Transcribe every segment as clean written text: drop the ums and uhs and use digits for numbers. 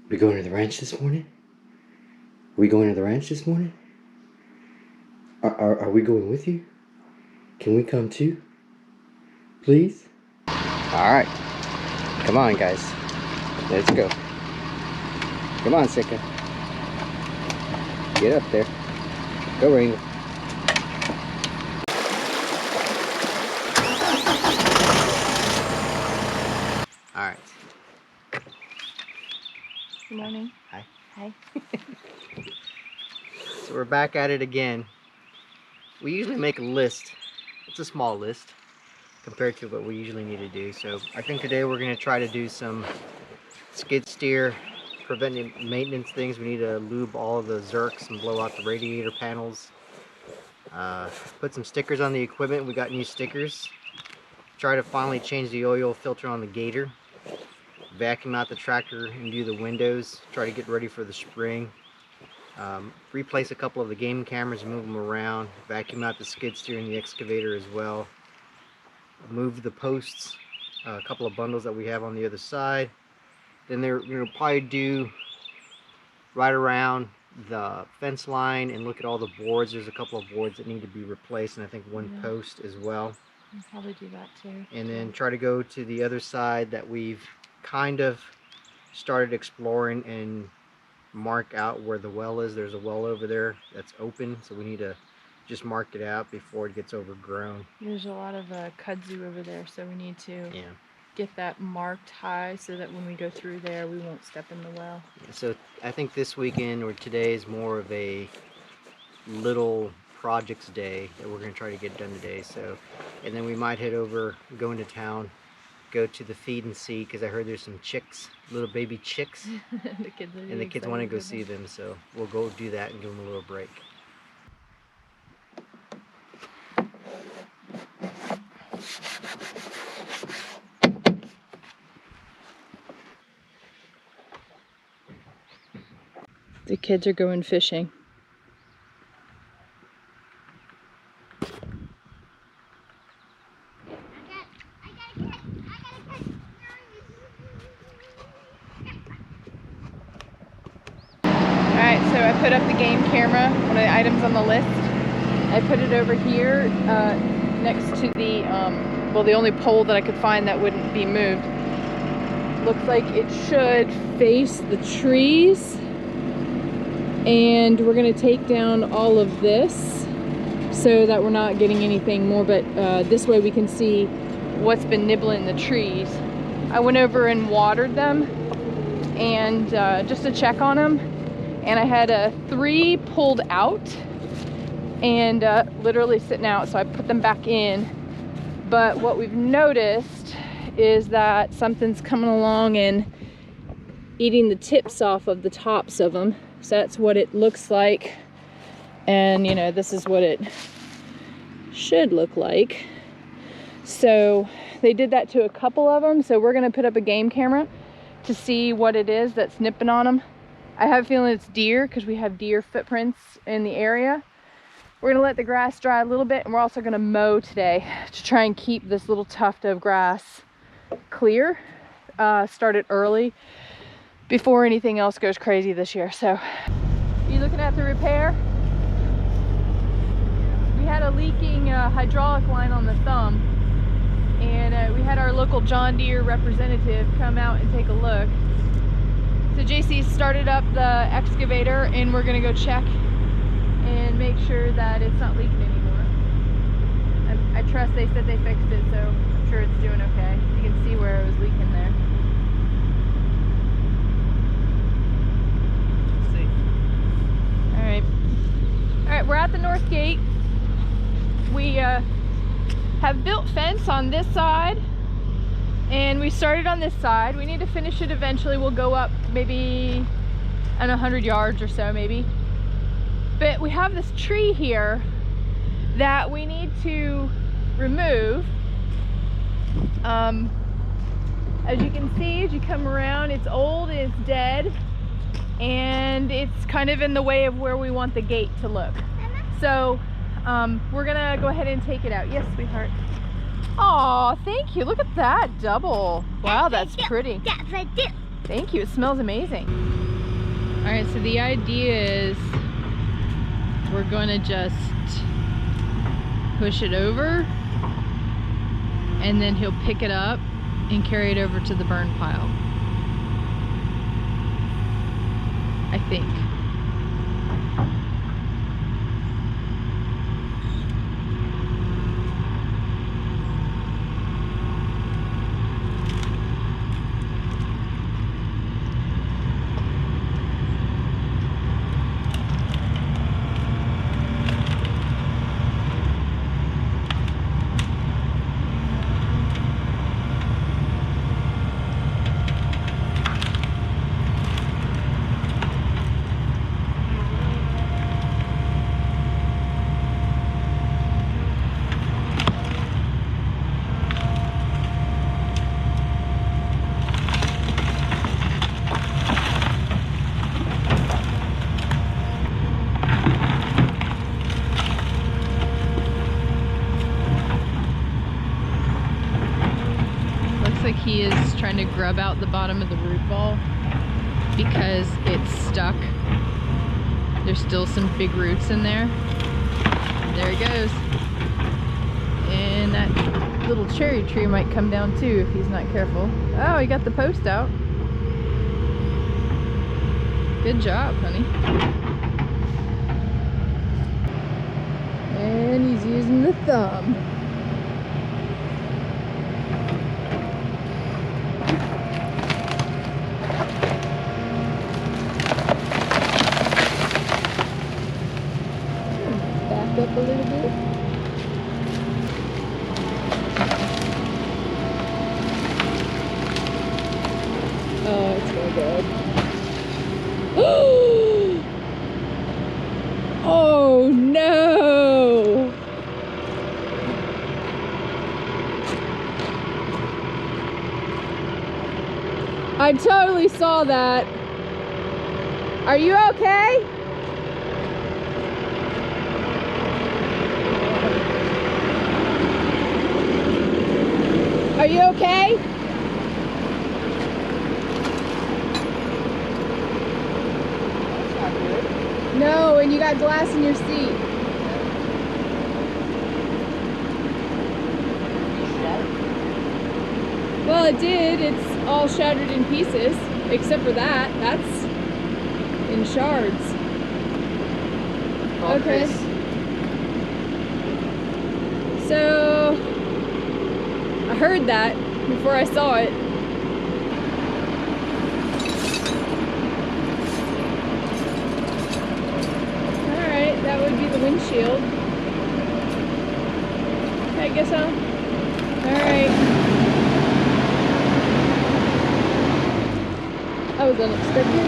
We going to the ranch this morning? We going to the ranch this morning? Are we going with you? Can we come too? Please? Alright. Come on, guys. Let's go. Come on, Sika. Get up there. Go, Ranger. Alright. Good morning. Hi. Hi. So we're back at it again. We usually make a list. It's a small list compared to what we usually need to do. So I think today we're going to try to do some skid steer preventive maintenance things. We need to lube all of the zerks and blow out the radiator panels. Put some stickers on the equipment. We got new stickers. Try to finally change the oil filter on the Gator. Vacuum out the tractor and do the windows. Try to get ready for the spring. Replace a couple of the game cameras and move them around. Vacuum out the skid steer and the excavator as well. Move the posts, a couple of bundles that we have on the other side. Then they're going to probably do right around the fence line and look at all the boards. There's a couple of boards that need to be replaced, and I think one post as well. I'll probably do that too. And then try to go to the other side that we've kind of started exploring and mark out where the well is. There's a well over there that's open, so we need to just mark it out before it gets overgrown. There's a lot of kudzu over there, so we need to get that marked high so that when we go through there we won't step in the well. So I think this weekend or today is more of a little projects day that we're going to try to get done today. So, and then we might head over, go into town, go to the feed and see, because I heard there's some chicks, little baby chicks, the kids want to go see them. So we'll go do that and give them a little break. The kids are going fishing. Alright, so I put up the game camera, one of the items on the list. I put it over here next to the, well, the only pole that I could find that wouldn't be moved. Looks like it should face the trees. And we're going to take down all of this so that we're not getting anything more, but this way we can see what's been nibbling the trees. I went over and watered them and just to check on them, and I had 3 pulled out and literally sitting out, so I put them back in. But what we've noticed is that something's coming along and eating the tips off of the tops of them. So that's what it looks like, and you know, this is what it should look like. So they did that to a couple of them, so we're going to put up a game camera to see what it is that's nipping on them. I have a feeling it's deer because we have deer footprints in the area. We're going to let the grass dry a little bit, and we're also going to mow today to try and keep this little tuft of grass clear. Start it early before anything else goes crazy this year. So, you looking at the repair? We had a leaking hydraulic line on the thumb, and we had our local John Deere representative come out and take a look. So JC started up the excavator, and we're gonna go check and make sure that it's not leaking anymore. I trust they said they fixed it, so I'm sure it's doing okay. You can see where it was leaking there. Alright, we're at the north gate. We have built fence on this side, and we started on this side. We need to finish it eventually. We'll go up maybe 100 yards or so maybe. But we have this tree here that we need to remove. As you can see, as you come around, it's old, it's dead, and it's kind of in the way of where we want the gate to look. So we're gonna go ahead and take it out. Yes, sweetheart. Aw, thank you. Look at that double. Wow, that's pretty. Thank you, it smells amazing. All right, so the idea is we're gonna just push it over and then he'll pick it up and carry it over to the burn pile. I think. Like he is trying to grub out the bottom of the root ball because it's stuck. There's still some big roots in there. There he goes. And that little cherry tree might come down too if he's not careful. Oh, he got the post out. Good job, honey. And he's using the thumb. Up a little bit. Oh, it's so good. Oh no! I totally saw that. Are you okay? Are you okay? That's not good. No, and you got glass in your seat. Well, it did. It's all shattered in pieces, except for that. That's in shards. Oh, okay. Chris. So I heard that before I saw it. Alright, that would be the windshield. I guess so. Alright. That was unexpected.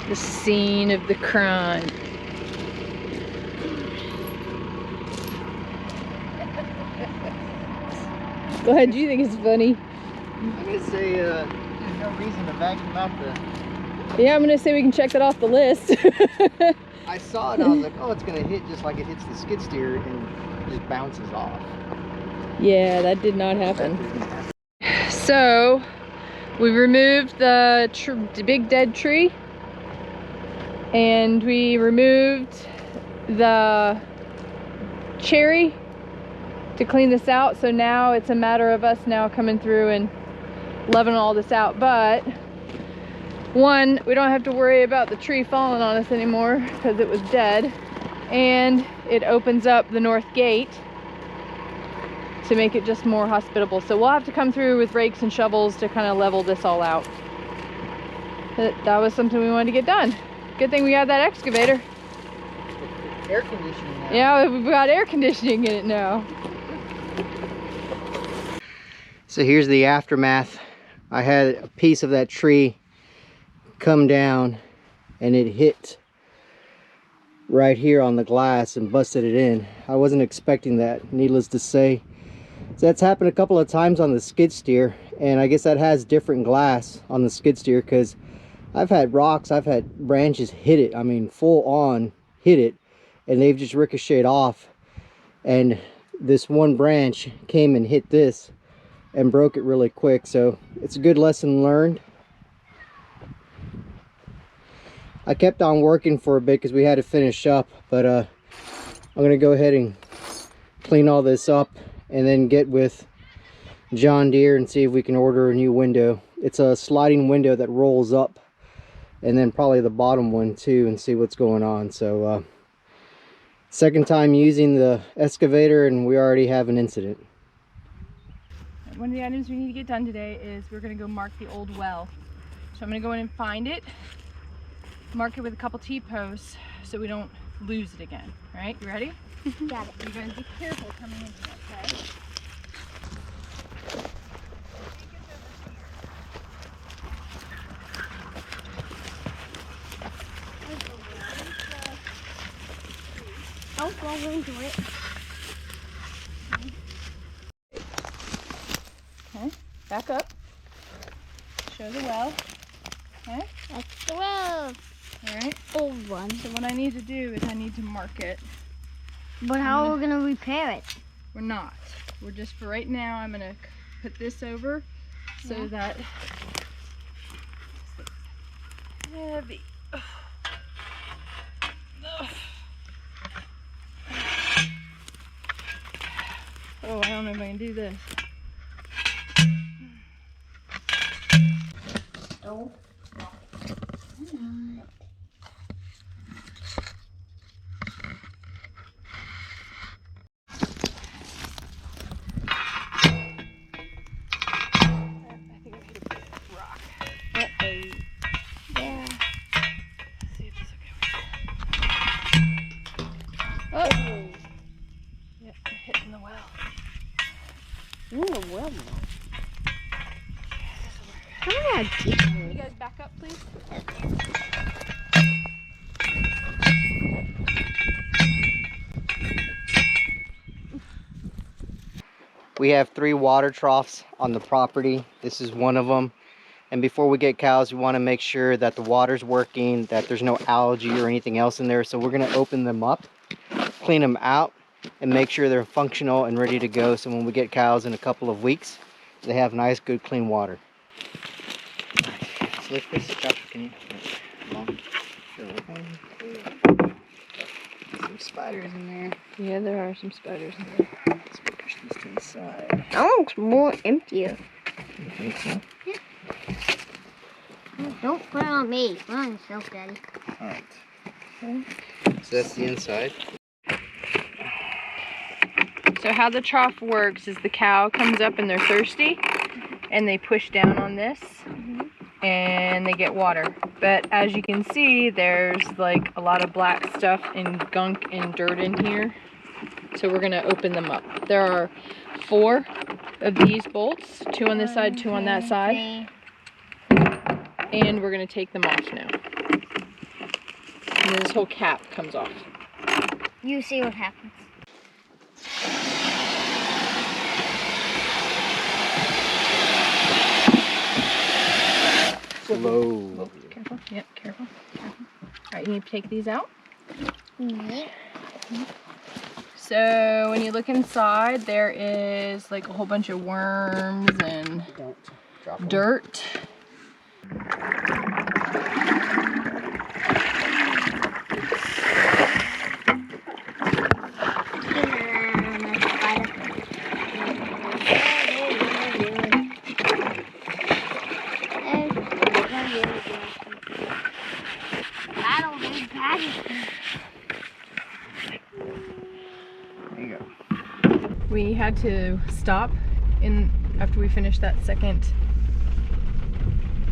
The scene of the crime. Go ahead, do you think it's funny? I'm gonna say there's no reason to vacuum out the... Yeah, I'm gonna say we can check that off the list. I saw it, I was like, oh, it's gonna hit just like it hits the skid steer and it just bounces off. Yeah, that did not happen. That didn't happen. So, we removed the big dead tree. And we removed the cherry to clean this out. So now it's a matter of us now coming through and leveling all this out. But one, we don't have to worry about the tree falling on us anymore because it was dead. And it opens up the north gate to make it just more hospitable. So we'll have to come through with rakes and shovels to kind of level this all out. That was something we wanted to get done. Good thing we got that excavator. Air conditioning now. Yeah, we've got air conditioning in it now. So here's the aftermath. I had a piece of that tree come down and it hit right here on the glass and busted it in. I wasn't expecting that, needless to say. So that's happened a couple of times on the skid steer, and I guess that has different glass on the skid steer, because I've had rocks, I've had branches hit it, I mean full on hit it, and they've just ricocheted off. And this one branch came and hit this and broke it really quick, so it's a good lesson learned. I kept on working for a bit because we had to finish up, but I'm gonna go ahead and clean all this up and then get with John Deere and see if we can order a new window. It's a sliding window that rolls up, and then probably the bottom one too, and see what's going on. So second time using the excavator and we already have an incident. One of the items we need to get done today is we're going to go mark the old well. So I'm going to go in and find it, mark it with a couple T-posts so we don't lose it again. All right, you ready? Got it. You're going to be careful coming into it, okay? I'll go into it. Okay, back up. Show the well. Okay, That's the well. all right. Old one. So what I need to do is I need to mark it. But how are we gonna repair it? We're not. We're just, for right now, I'm going to put this over so Yeah. that heavy. Oh, I don't know if I can do this. Oh. I think I hit a big rock. Uh-oh. Yeah. Let's see if this will go. Oh. Yep, I'm hitting the well. Ooh, well. Yeah, this will work. How did I get Can it? you guys back up, please? We have 3 water troughs on the property. This is one of them. And before we get cows, we want to make sure that the water's working, that there's no algae or anything else in there. So we're going to open them up, clean them out, and make sure they're functional and ready to go. So when we get cows in a couple of weeks, they have nice, good, clean water. Let's lift this. Josh, can you? Long. Sure. Some spiders in there. Yeah, there are some spiders in there. Let's push this to the side. That looks more emptier. You think so? Don't put it on me. Put it on yourself, Daddy. Alright. Okay. So that's the inside. So how the trough works is the cow comes up and they're thirsty and they push down on this and they get water. But as you can see, there's like a lot of black stuff and gunk and dirt in here. So we're going to open them up. There are 4 of these bolts, 2 on this side, 2 on that side. And we're going to take them off now. And then this whole cap comes off. You see what happens. Slow. Careful. Yep, careful. Careful. Alright, you need to take these out. So when you look inside, there is like a whole bunch of worms and Don't drop them. dirt. There you go. We had to stop after we finished that second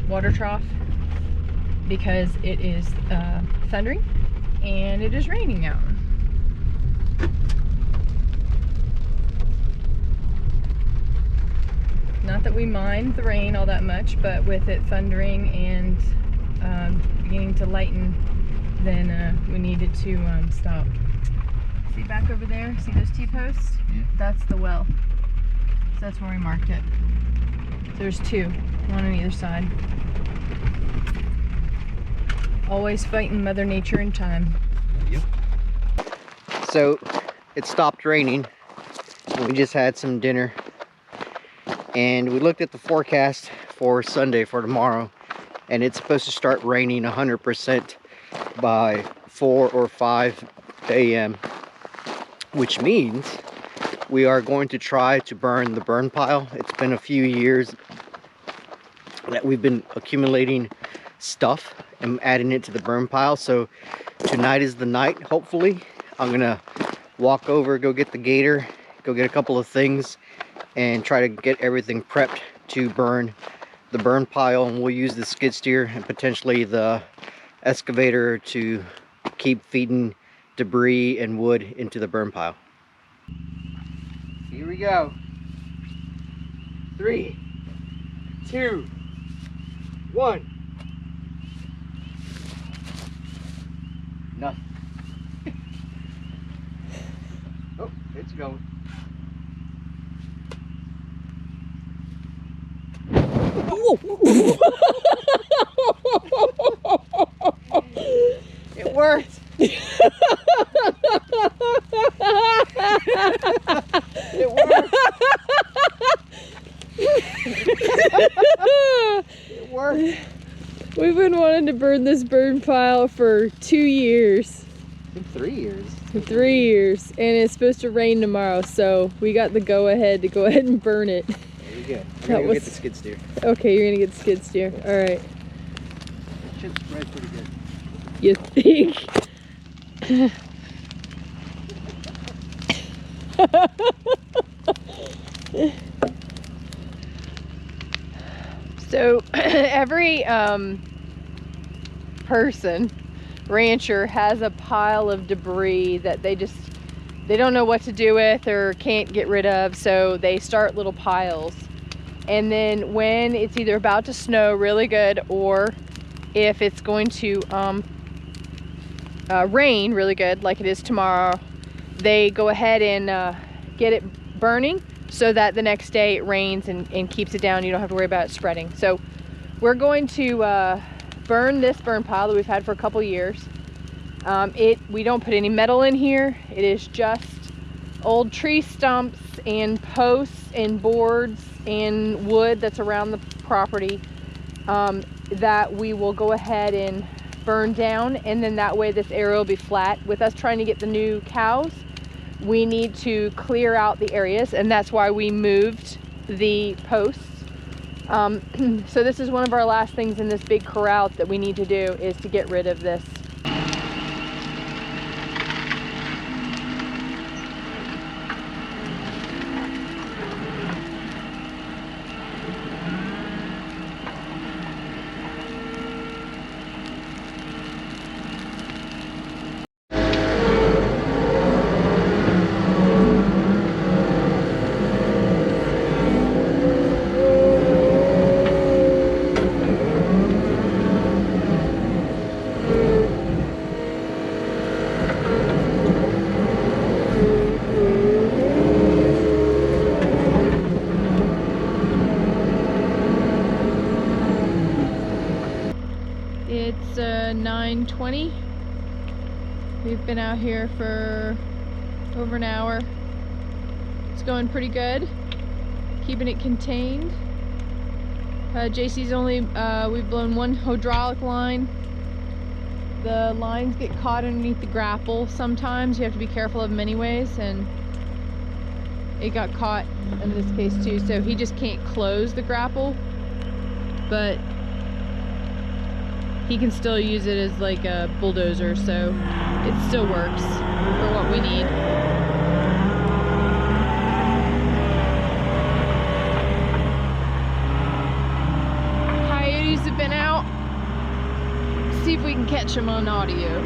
water trough because it is thundering and it is raining out. Not that we mind the rain all that much, but with it thundering and beginning to lighten then we needed to stop. See back over there? See those T-posts? Yeah. That's the well. So that's where we marked it. There's two, one on either side. Always fighting Mother Nature in time. Yep. So it stopped raining. We just had some dinner. And we looked at the forecast for Sunday, for tomorrow. And it's supposed to start raining 100% by 4 or 5 a.m. Which means we are going to try to burn the burn pile. It's been a few years that we've been accumulating stuff and adding it to the burn pile. So tonight is the night, hopefully. I'm gonna walk over, go get the gator, go get a couple of things, and try to get everything prepped to burn the burn pile. And we'll use the skid steer and potentially the excavator to keep feeding debris and wood into the burn pile. Here we go. 3, 2, 1. Nothing. Oh, it's going. It worked. It worked. It worked. We've been wanting to burn this burn pile for 2 years. I think 3 years. 3 years, and it's supposed to rain tomorrow, so we got the go-ahead to go ahead and burn it. There you go. I'm gonna go get the skid steer. Okay, you're gonna get the skid steer. All right. It should spread pretty good. You think? So every person, rancher, has a pile of debris that they don't know what to do with or can't get rid of, so they start little piles. And then when it's either about to snow really good, or if it's going to rain really good like it is tomorrow, they go ahead and get it burning so that the next day it rains and keeps it down. You don't have to worry about it spreading. So we're going to burn this burn pile that we've had for a couple years. We don't put any metal in here. It is just old tree stumps and posts and boards and wood that's around the property that we will go ahead and burn down, and then that way this area will be flat. With us trying to get the new cows, we need to clear out the areas, and that's why we moved the posts. So this is one of our last things in this big corral that we need to do, is to get rid of this. It's 9:20. We've been out here for over an hour. It's going pretty good, keeping it contained. JC's only, we've blown one hydraulic line. The lines get caught underneath the grapple sometimes. You have to be careful of them anyways, and it got caught in this case too, so he just can't close the grapple, but he can still use it as like a bulldozer, so it still works for what we need. Coyotes have been out. See if we can catch them on audio.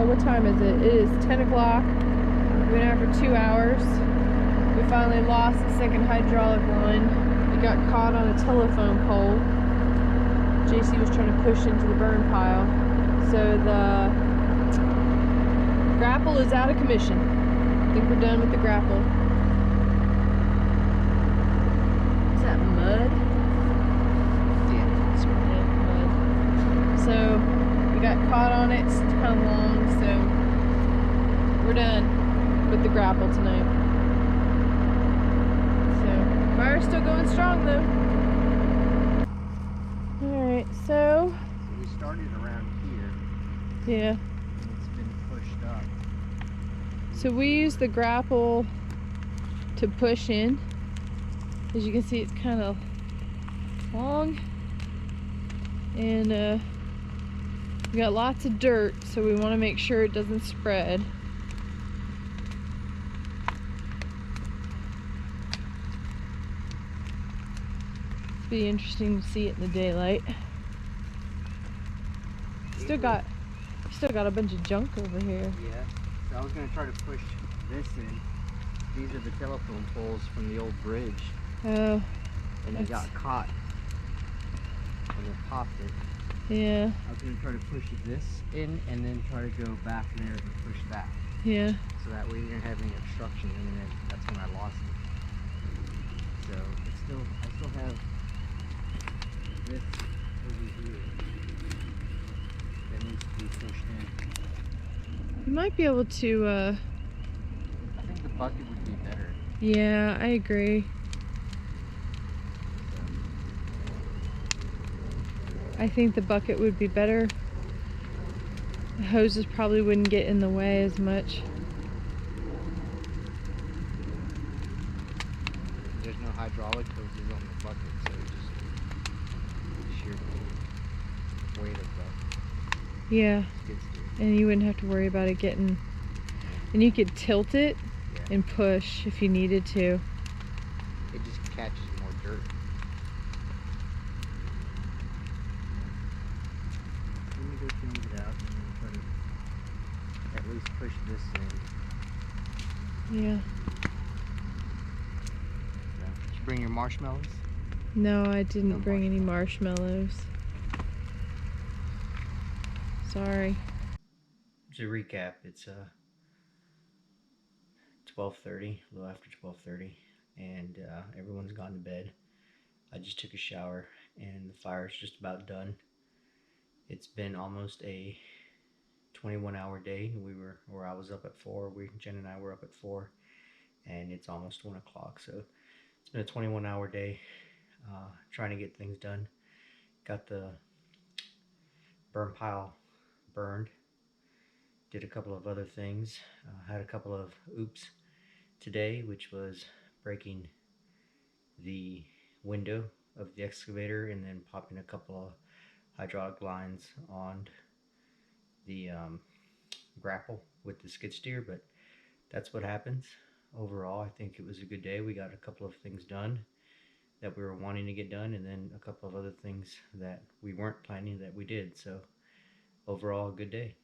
what time is it? It is 10 o'clock. We've been out for 2 hours. We finally lost the second hydraulic line. It got caught on a telephone pole. JC was trying to push into the burn pile. So the grapple is out of commission. I think we're done with the grapple. Is that mud? Yeah, it's Yeah, mud. So we got caught on it. It's kind of long, so we're done with the grapple tonight. So fire's still going strong though. Alright, so we started around here. yeah. And it's been pushed up. So we use the grapple to push in. As you can see, it's kind of long. And we got lots of dirt, so we want to make sure it doesn't spread. It'll be interesting to see it in the daylight. Still got a bunch of junk over here. Yeah. So I was gonna try to push this in. These are the telephone poles from the old bridge. Oh, And they got caught. And they popped it. yeah, I was gonna try to push this in and then try to go back there and push that. yeah. So that way you didn't have any obstruction, and then that's when I lost it. So I still have this over here that needs to be pushed in. You might be able to, I think the bucket would be better. yeah, I agree. I think the bucket would be better. The hoses probably wouldn't get in the way as much. There's no hydraulic hoses on the bucket, so it's just sheer weight of the Yeah, skid steer. and you wouldn't have to worry about it getting, and you could tilt it Yeah. and push if you needed to. It just catches more dirt. Let me go change it out and then try to at least push this in. Yeah. So, did you bring your marshmallows? No, I didn't No bring any marshmallows. Sorry. To recap, it's 12:30, a little after 12:30, and everyone's gone to bed. I just took a shower, and the fire's just about done. It's been almost a 21-hour day. I was up at 4. Jen and I were up at 4, and it's almost 1 o'clock. So it's been a 21-hour day, trying to get things done. Got the burn pile burned. Did a couple of other things. Had a couple of oops today, which was breaking the window of the excavator and then popping a couple of hydraulic lines on the grapple with the skid steer, but that's what happens. Overall, I think it was a good day. We got a couple of things done that we were wanting to get done, and then a couple of other things that we weren't planning that we did. So overall, a good day.